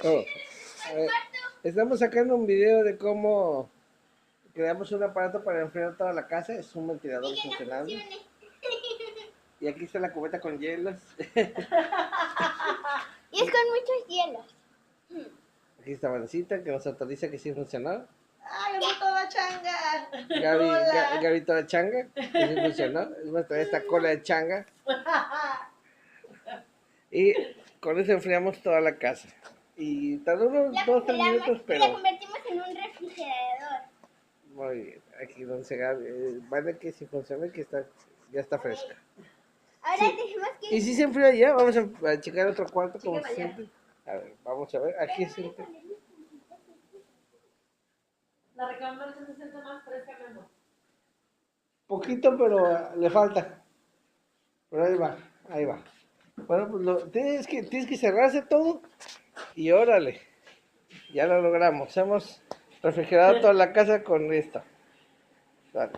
Oh, estamos sacando un video de cómo creamos un aparato para enfriar toda la casa. Es un ventilador funcionable. Y aquí está la cubeta con hielos. Y es con muchos hielos. Aquí está Vanesita que nos autoriza que sí funcionó. ¡Ay, no toda changa! Gaby toda changa, que sí funcionó. Es más, trae esta cola de changa. Y con eso enfriamos toda la casa. Y tardó unos 2-3 minutos, La pero convertimos en un refrigerador. muy bien. Aquí donde se vale que sí funciona, que está, ya está fresca. Ahora Sí. dijimos que... Y si se enfrió ya, vamos a checar otro cuarto como Chequen se allá. siente. A ver, vamos a ver, aquí se siente. La recámara se siente más fresca, Memo. Poquito, pero le falta. Pero ahí va, ahí va. Bueno, pues tienes que cerrarse todo y órale. Ya lo logramos. Hemos refrigerado toda la casa con esto. Vale.